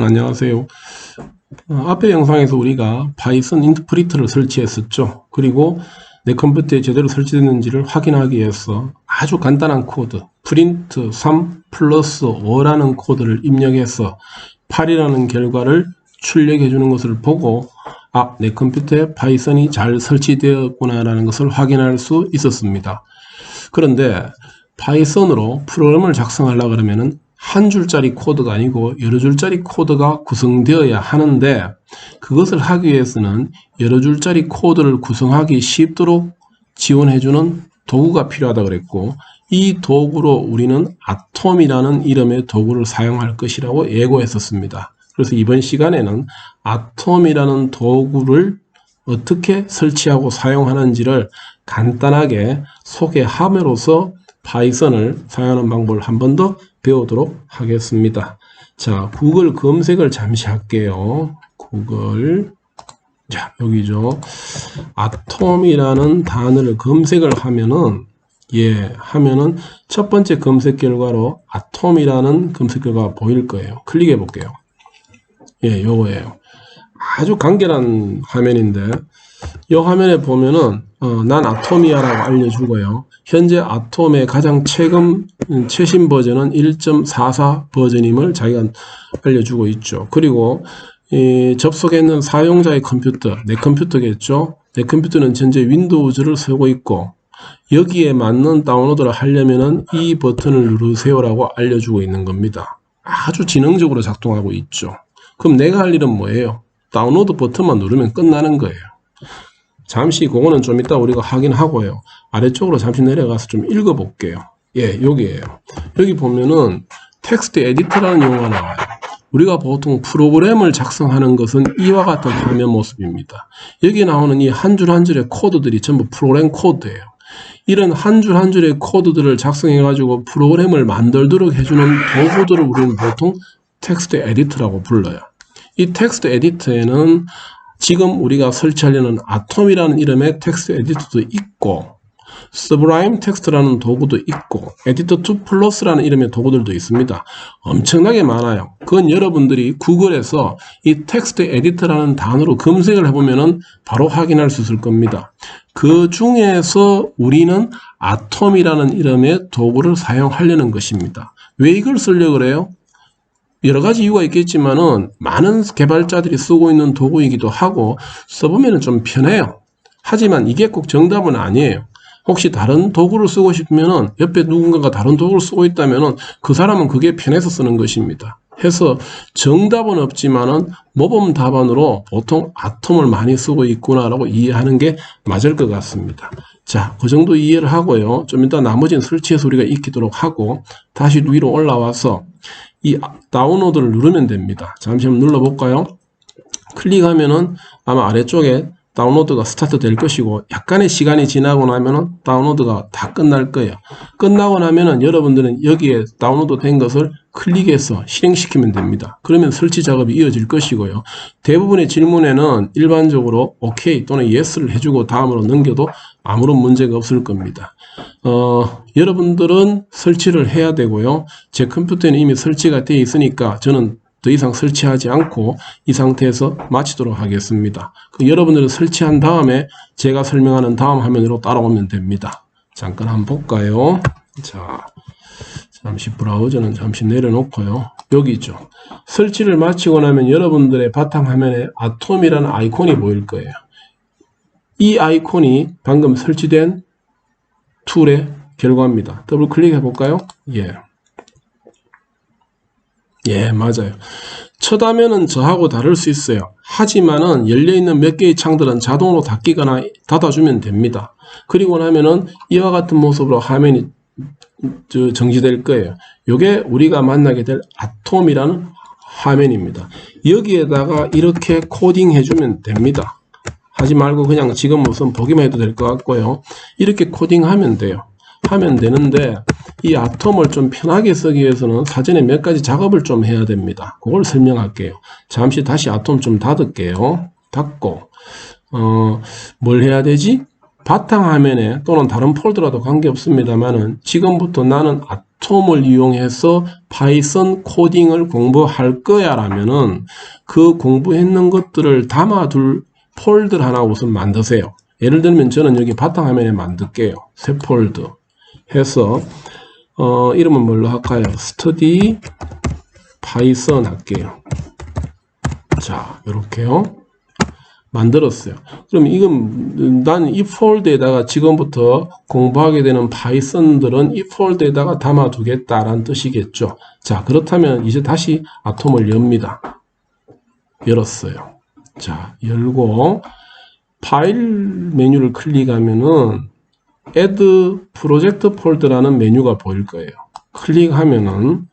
안녕하세요. 앞의 영상에서 우리가 파이썬 인터프리터를 설치했었죠. 그리고 내 컴퓨터에 제대로 설치됐는지를 확인하기 위해서 아주 간단한 코드 print 3 플러스 5라는 코드를 입력해서 8이라는 결과를 출력해 주는 것을 보고 내 컴퓨터에 파이썬이 잘 설치되었구나 라는 것을 확인할 수 있었습니다. 그런데 파이썬으로 프로그램을 작성하려고 그러면은 한 줄짜리 코드가 아니고 여러 줄짜리 코드가 구성되어야 하는데, 그것을 하기 위해서는 여러 줄짜리 코드를 구성하기 쉽도록 지원해주는 도구가 필요하다 그랬고, 이 도구로 우리는 아톰이라는 이름의 도구를 사용할 것이라고 예고했었습니다. 그래서 이번 시간에는 아톰이라는 도구를 어떻게 설치하고 사용하는지를 간단하게 소개함으로써 파이썬을 사용하는 방법을 한 번 더 배우도록 하겠습니다. 자, 구글 검색을 잠시 할게요. 구글, 자, 여기죠. 아톰이라는 단어를 검색을 하면은, 하면은 첫 번째 검색 결과로 아톰이라는 검색 결과가 보일 거예요. 클릭해 볼게요. 요거예요. 아주 간결한 화면인데, 이 화면에 보면은 난 아톰이야라고 알려주고요. 현재 아톰의 가장 최신 버전은 1.44 버전임을 자기가 알려주고 있죠. 그리고 접속했는 사용자의 컴퓨터, 내 컴퓨터겠죠. 내 컴퓨터는 현재 윈도우즈를 쓰고 있고, 여기에 맞는 다운로드를 하려면은 이 버튼을 누르세요라고 알려주고 있는 겁니다. 아주 지능적으로 작동하고 있죠. 그럼 내가 할 일은 뭐예요? 다운로드 버튼만 누르면 끝나는 거예요. 잠시 그거는 좀 이따 우리가 확인하고요. 아래쪽으로 잠시 내려가서 좀 읽어볼게요. 여기에요. 여기 보면은 텍스트 에디터라는 용어가 나와요. 우리가 보통 프로그램을 작성하는 것은 이와 같은 화면 모습입니다. 여기 나오는 이 한 줄 한 줄의 코드들이 전부 프로그램 코드예요. 이런 한 줄 한 줄의 코드들을 작성해가지고 프로그램을 만들도록 해주는 도구들을 우리는 보통 텍스트 에디터라고 불러요. 이 텍스트 에디터에는 지금 우리가 설치하려는 아톰이라는 이름의 텍스트 에디터도 있고, 서브라임 텍스트라는 도구도 있고, 에디터 2 플러스라는 이름의 도구들도 있습니다. 엄청나게 많아요. 그건 여러분들이 구글에서 이 텍스트 에디터라는 단어로 검색을 해보면은 바로 확인할 수 있을 겁니다. 그 중에서 우리는 아톰이라는 이름의 도구를 사용하려는 것입니다. 왜 이걸 쓰려고 그래요? 여러 가지 이유가 있겠지만은 많은 개발자들이 쓰고 있는 도구이기도 하고 써보면 좀 편해요. 하지만 이게 꼭 정답은 아니에요. 혹시 다른 도구를 쓰고 싶으면은 옆에 누군가가 다른 도구를 쓰고 있다면은 그 사람은 그게 편해서 쓰는 것입니다. 해서 정답은 없지만은 모범 답안으로 보통 아톰을 많이 쓰고 있구나라고 이해하는 게 맞을 것 같습니다. 자, 그 정도 이해를 하고요. 좀 이따 나머지는 설치해서 우리가 익히도록 하고 다시 위로 올라와서 이 다운로드를 누르면 됩니다. 잠시 한번 눌러볼까요? 클릭하면은 아마 아래쪽에 다운로드가 스타트 될 것이고, 약간의 시간이 지나고 나면은 다운로드가 다 끝날 거예요. 끝나고 나면은 여러분들은 여기에 다운로드 된 것을 클릭해서 실행시키면 됩니다. 그러면 설치 작업이 이어질 것이고요. 대부분의 질문에는 일반적으로 OK 또는 YES를 해주고 다음으로 넘겨도 아무런 문제가 없을 겁니다. 여러분들은 설치를 해야 되고요. 제 컴퓨터에는 이미 설치가 되어 있으니까 저는 더 이상 설치하지 않고 이 상태에서 마치도록 하겠습니다. 여러분들은 설치한 다음에 제가 설명하는 다음 화면으로 따라오면 됩니다. 잠깐 한번 볼까요? 자, 잠시 브라우저는 잠시 내려놓고요. 여기 있죠. 설치를 마치고 나면 여러분들의 바탕화면에 아톰이라는 아이콘이 보일 거예요. 이 아이콘이 방금 설치된 툴의 결과입니다. 더블 클릭해 볼까요? 맞아요. 첫 화면은 저하고 다를 수 있어요. 하지만은 열려있는 몇 개의 창들은 자동으로 닫기거나 닫아주면 됩니다. 그리고 나면은 이와 같은 모습으로 화면이 정지될 거예요. 이게 우리가 만나게 될 아톰이라는 화면입니다. 여기에다가 이렇게 코딩 해주면 됩니다. 하지 말고 그냥 지금 우선 보기만 해도 될 것 같고요. 이렇게 코딩하면 돼요. 하면 되는데, 이 아톰을 좀 편하게 쓰기 위해서는 사전에 몇 가지 작업을 좀 해야 됩니다. 그걸 설명할게요. 잠시 다시 아톰 좀 닫을게요. 닫고 뭘 해야 되지? 바탕화면에 또는 다른 폴더라도 관계없습니다만은 지금부터 나는 아톰을 이용해서 파이썬 코딩을 공부할 거야 라면은 그 공부했는 것들을 담아둘 폴더 하나 우선 만드세요. 예를 들면 저는 여기 바탕화면에 만들게요. 새 폴더 해서 이름은 뭘로 할까요? 스터디 파이썬 할게요. 자, 이렇게요. 만들었어요. 그럼 이건 난 이 폴더에다가 지금부터 공부하게 되는 파이썬들은 이 폴더에다가 담아두겠다라는 뜻이겠죠. 자, 그렇다면 이제 다시 아톰을 엽니다. 열었어요. 자, 열고 파일 메뉴를 클릭하면은 Add Project Folder라는 메뉴가 보일 거예요. 클릭하면은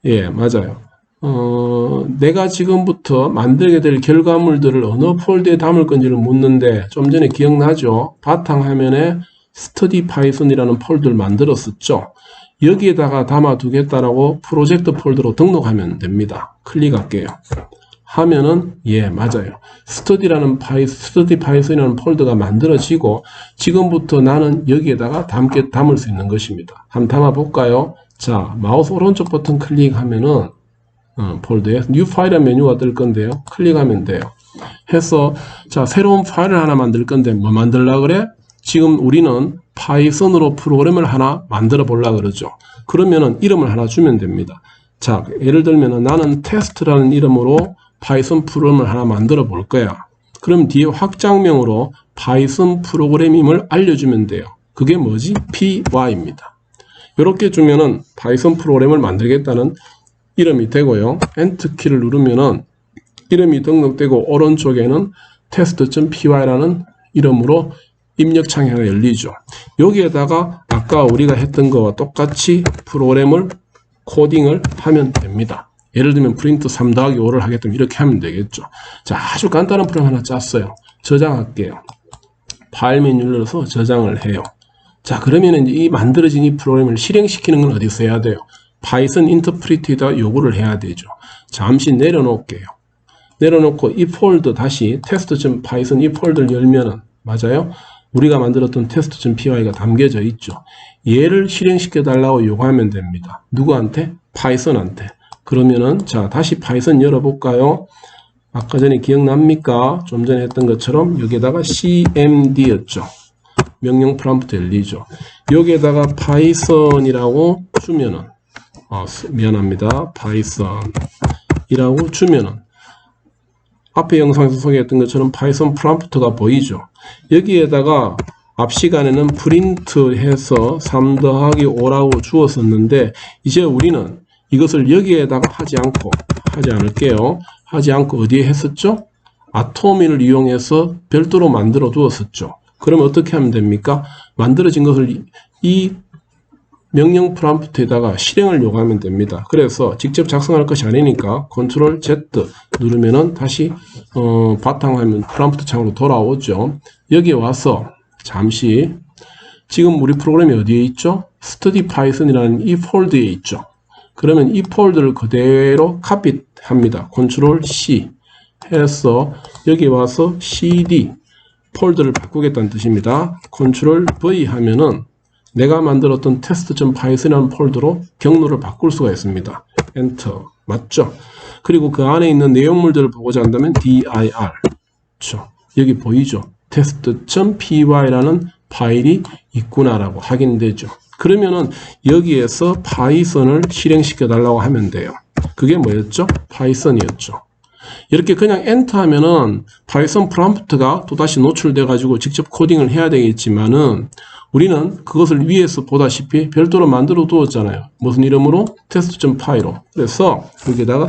예, 맞아요. 내가 지금부터 만들게 될 결과물들을 어느 폴더에 담을 건지를 묻는데 좀 전에 기억나죠? 바탕화면에 스터디 파이썬이라는 폴더를 만들었었죠. 여기에다가 담아두겠다라고 프로젝트 폴더로 등록하면 됩니다. 클릭할게요. 하면은 예, 맞아요. 스터디 파이썬이라는 폴더가 만들어지고 지금부터 나는 여기에다가 담을 수 있는 것입니다. 한번 담아 볼까요? 자, 마우스 오른쪽 버튼 클릭하면은 폴더에 뉴 파일이라는 메뉴가 뜰 건데요. 클릭하면 돼요. 해서 자, 새로운 파일을 하나 만들 건데 뭐 만들라 그래? 지금 우리는 파이썬으로 프로그램을 하나 만들어 보려 그러죠. 그러면은 이름을 하나 주면 됩니다. 자, 예를 들면은 나는 테스트라는 이름으로 파이썬 프로그램을 하나 만들어 볼 거야. 그럼 뒤에 확장명으로 파이썬 프로그램임을 알려주면 돼요. 그게 뭐지? py입니다. 이렇게 주면은 파이썬 프로그램을 만들겠다는 이름이 되고요. 엔터 키를 누르면은 이름이 등록되고 오른쪽에는 test.py라는 이름으로 입력창이 하나 열리죠. 여기에다가 아까 우리가 했던 거와 똑같이 프로그램을 코딩을 하면 됩니다. 예를 들면 프린트 3 더하기 5를 하겠다면 이렇게 하면 되겠죠. 자, 아주 간단한 프로그램 하나 짰어요. 저장할게요. 파일 메뉴를 눌러서 저장을 해요. 자, 그러면 이 만들어진 이 프로그램을 실행시키는 건 어디서 해야 돼요? 파이썬 인터프리트에다 요구를 해야 되죠. 잠시 내려놓을게요. 내려놓고 이 폴더 다시 test.python 이 폴더를 열면은 맞아요? 우리가 만들었던 test.py가 담겨져 있죠. 얘를 실행시켜 달라고 요구하면 됩니다. 누구한테? 파이썬한테. 그러면은 자, 다시 파이썬 열어볼까요? 아까 전에 기억납니까? 좀 전에 했던 것처럼 여기에다가 cmd였죠. 명령 프롬프트 열리죠. 여기에다가 파이썬이라고 주면은 미안합니다. 파이썬이라고 주면은 앞에 영상에서 소개했던 것처럼 파이썬 프롬프트가 보이죠. 여기에다가 앞 시간에는 프린트 해서 3 더하기 5라고 주었었는데 이제 우리는 이것을 여기에다가 하지 않을게요. 하지 않고 어디에 했었죠? 아톰을 이용해서 별도로 만들어 두었었죠. 그러면 어떻게 하면 됩니까? 만들어진 것을 이 명령 프롬프트에다가 실행을 요구하면 됩니다. 그래서 직접 작성할 것이 아니니까 Ctrl Z 누르면은 다시 바탕화면 프롬프트 창으로 돌아오죠. 여기에 와서 잠시 지금 우리 프로그램이 어디에 있죠? 스터디 파이썬이라는 이 폴더에 있죠. 그러면 이 폴더를 그대로 카피합니다. Ctrl C 해서 여기 와서 CD 폴더를 바꾸겠다는 뜻입니다. Ctrl V 하면은 내가 만들었던 test.python이라는 폴더로 경로를 바꿀 수가 있습니다. 엔터. 맞죠? 그리고 그 안에 있는 내용물들을 보고자 한다면 dir. 그렇죠? 여기 보이죠? test.py라는 파일이 있구나라고 확인되죠. 그러면은 여기에서 파이썬을 실행시켜 달라고 하면 돼요. 그게 뭐였죠? 파이썬이었죠. 이렇게 그냥 엔터 하면은 파이썬 프롬프트가 또다시 노출돼 가지고 직접 코딩을 해야 되겠지만은 우리는 그것을 위에서 보다시피 별도로 만들어 두었잖아요. 무슨 이름으로? test.py로. 그래서 여기다가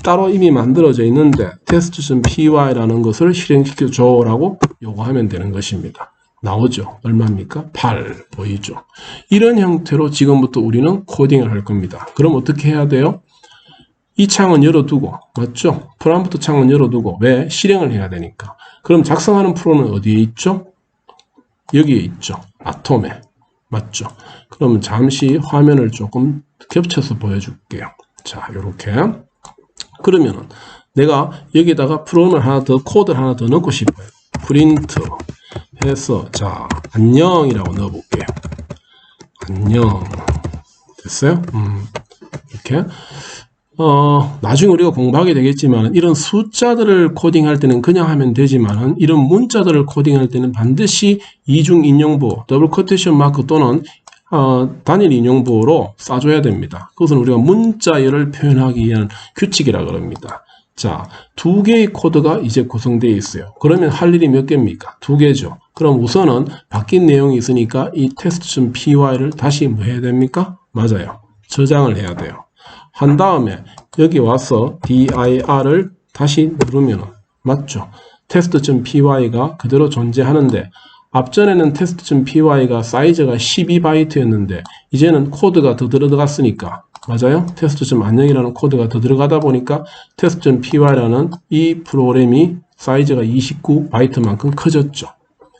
따로 이미 만들어져 있는데 test.py라는 것을 실행시켜 줘라고 요구하면 되는 것입니다. 나오죠? 얼마입니까? 8 보이죠? 이런 형태로 지금부터 우리는 코딩을 할 겁니다. 그럼 어떻게 해야 돼요? 이 창은 열어두고, 맞죠? 프롬프트 창은 열어두고, 왜? 실행을 해야 되니까. 그럼 작성하는 프로는 어디에 있죠? 여기에 있죠. 아톰에. 맞죠? 그럼 잠시 화면을 조금 겹쳐서 보여줄게요. 자, 요렇게. 그러면은 내가 여기다가 프로그램을 하나 더, 코드를 하나 더 넣고 싶어요. 프린트 해서, 자, 안녕이라고 넣어볼게요. 안녕. 됐어요? 이렇게. 나중에 우리가 공부하게 되겠지만 이런 숫자들을 코딩할 때는 그냥 하면 되지만 이런 문자들을 코딩할 때는 반드시 이중 인용부, 더블 코테이션 마크 또는 단일 인용부로 써줘야 됩니다. 그것은 우리가 문자열을 표현하기 위한 규칙이라 그럽니다. 자, 두 개의 코드가 이제 구성되어 있어요. 그러면 할 일이 몇 개입니까? 두 개죠. 그럼 우선은 바뀐 내용이 있으니까 이 test.py를 다시 뭐 해야 됩니까? 맞아요. 저장을 해야 돼요. 한 다음에 여기 와서 dir을 다시 누르면 맞죠? test.py가 그대로 존재하는데 앞전에는 test.py가 사이즈가 12바이트였는데 이제는 코드가 더 들어갔으니까 맞아요? test.안녕이라는 코드가 더 들어가다 보니까 test.py라는 이 프로그램이 사이즈가 29바이트만큼 커졌죠.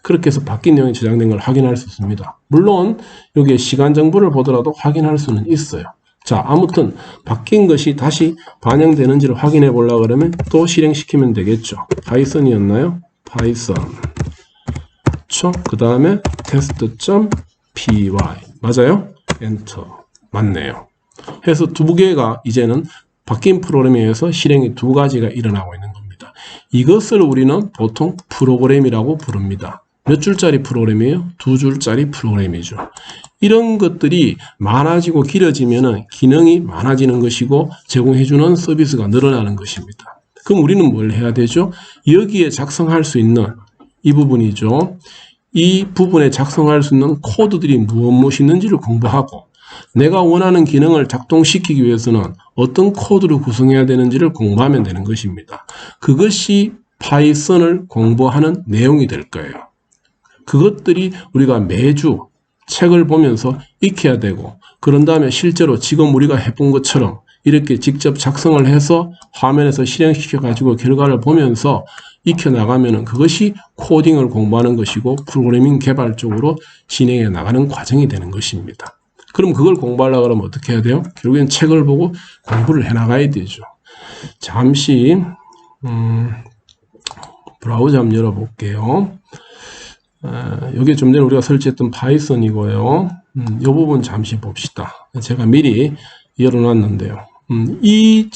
그렇게 해서 바뀐 내용이 저장된 걸 확인할 수 있습니다. 물론 여기에 시간 정보를 보더라도 확인할 수는 있어요. 자, 아무튼 바뀐 것이 다시 반영되는지를 확인해 보려고 그러면 또 실행시키면 되겠죠. 파이썬이었나요? 파이썬. 그렇죠? 그 다음에 test.py. 맞아요? 엔터. 맞네요. 해서 두 개가 이제는 바뀐 프로그램에 의해서 실행이 두 가지가 일어나고 있는 겁니다. 이것을 우리는 보통 프로그램이라고 부릅니다. 몇 줄짜리 프로그램이에요? 두 줄짜리 프로그램이죠. 이런 것들이 많아지고 길어지면 기능이 많아지는 것이고 제공해주는 서비스가 늘어나는 것입니다. 그럼 우리는 뭘 해야 되죠? 여기에 작성할 수 있는 이 부분이죠. 이 부분에 작성할 수 있는 코드들이 무엇이 있는지를 공부하고 내가 원하는 기능을 작동시키기 위해서는 어떤 코드를 구성해야 되는지를 공부하면 되는 것입니다. 그것이 파이썬을 공부하는 내용이 될 거예요. 그것들이 우리가 매주 책을 보면서 익혀야 되고 그런 다음에 실제로 지금 우리가 해본 것처럼 이렇게 직접 작성을 해서 화면에서 실행시켜 가지고 결과를 보면서 익혀나가면 그것이 코딩을 공부하는 것이고 프로그래밍 개발 쪽으로 진행해 나가는 과정이 되는 것입니다. 그럼 그걸 공부하려고 하면 어떻게 해야 돼요? 결국엔 책을 보고 공부를 해 나가야 되죠. 잠시 브라우저 한번 열어볼게요. 여기 좀 전에 우리가 설치했던 파이썬이고요. 이 부분 잠시 봅시다. 제가 미리 열어놨는데요. 이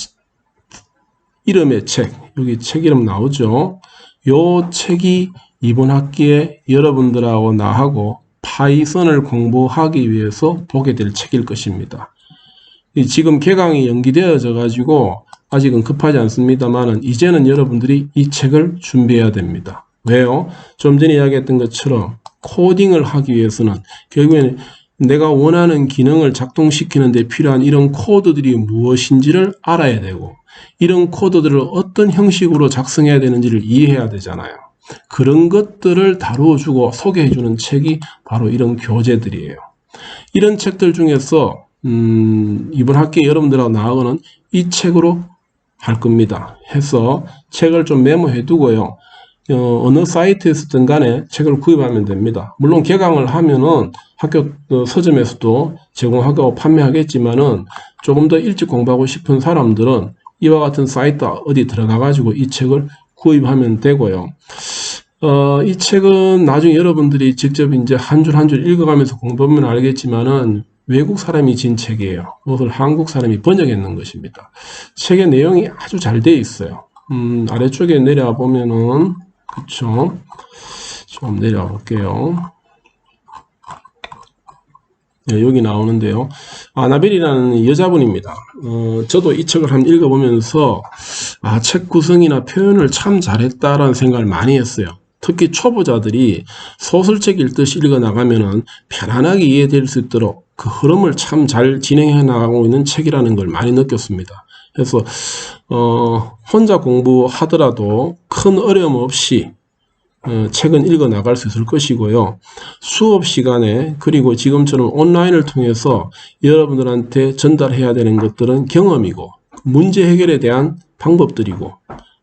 이름의 책, 여기 책 이름 나오죠? 요 책이 이번 학기에 여러분들하고 나하고 파이썬을 공부하기 위해서 보게 될 책일 것입니다. 지금 개강이 연기되어져 가지고 아직은 급하지 않습니다만 이제는 여러분들이 이 책을 준비해야 됩니다. 왜요? 좀 전에 이야기했던 것처럼 코딩을 하기 위해서는 결국에는 내가 원하는 기능을 작동시키는 데 필요한 이런 코드들이 무엇인지를 알아야 되고 이런 코드들을 어떤 형식으로 작성해야 되는지를 이해해야 되잖아요. 그런 것들을 다루어주고 소개해주는 책이 바로 이런 교재들이에요. 이런 책들 중에서 이번 학기에 여러분들하고 나하고는 이 책으로 할 겁니다. 해서 책을 좀 메모해 두고요. 어느 사이트에서든 간에 책을 구입하면 됩니다. 물론 개강을 하면은 학교 서점에서도 제공하고 판매하겠지만은 조금 더 일찍 공부하고 싶은 사람들은 이와 같은 사이트 어디 들어가 가지고 이 책을 구입하면 되고요. 이 책은 나중에 여러분들이 직접 이제 한 줄 한 줄 읽어가면서 공부하면 알겠지만은 외국 사람이 진 책이에요. 그것을 한국 사람이 번역했는 것입니다. 책의 내용이 아주 잘 되어 있어요. 아래쪽에 내려와 보면은 그쵸? 좀 내려와 볼게요. 네, 여기 나오는데요. 아나벨이라는 여자분입니다. 저도 이 책을 한번 읽어보면서 책 구성이나 표현을 참 잘했다라는 생각을 많이 했어요. 특히 초보자들이 소설책 읽듯이 읽어나가면은 편안하게 이해될 수 있도록 그 흐름을 참 잘 진행해 나가고 있는 책이라는 걸 많이 느꼈습니다. 그래서 혼자 공부하더라도 큰 어려움 없이 책은 읽어 나갈 수 있을 것이고요. 수업 시간에 그리고 지금처럼 온라인을 통해서 여러분들한테 전달해야 되는 것들은 경험이고 문제 해결에 대한 방법들이고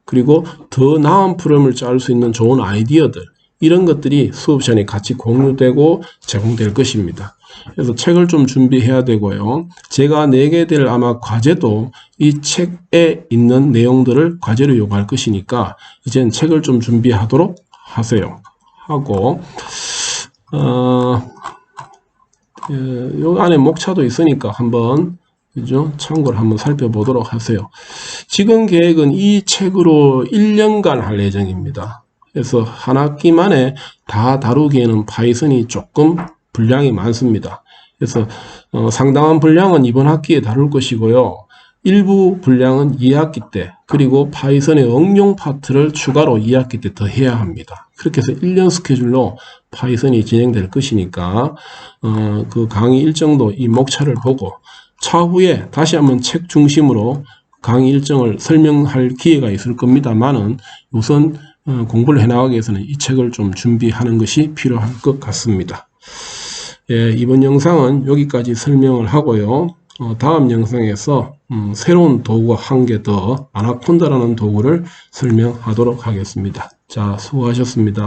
그리고 더 나은 프로그램을 짤 수 있는 좋은 아이디어들 이런 것들이 수업 시간에 같이 공유되고 제공될 것입니다. 그래서 책을 좀 준비해야 되고요. 제가 내게 될 아마 과제도 이 책에 있는 내용들을 과제로 요구할 것이니까 이제는 책을 좀 준비하도록 하세요. 하고 요 안에 목차도 있으니까 한번 그죠? 참고를 한번 살펴보도록 하세요. 지금 계획은 이 책으로 1년간 할 예정입니다. 그래서 한 학기 만에 다 다루기에는 파이썬이 조금 분량이 많습니다. 그래서 상당한 분량은 이번 학기에 다룰 것이고요. 일부 분량은 2학기 때, 그리고 파이썬의 응용 파트를 추가로 2학기 때 더 해야 합니다. 그렇게 해서 1년 스케줄로 파이썬이 진행될 것이니까 그 강의 일정도 이 목차를 보고 차후에 다시 한번 책 중심으로 강의 일정을 설명할 기회가 있을 겁니다만은 우선 공부를 해나가기 위해서는 이 책을 좀 준비하는 것이 필요할 것 같습니다. 예, 이번 영상은 여기까지 설명을 하고요. 다음 영상에서 새로운 도구가 한 개 더, 아나콘다라는 도구를 설명하도록 하겠습니다. 자, 수고하셨습니다.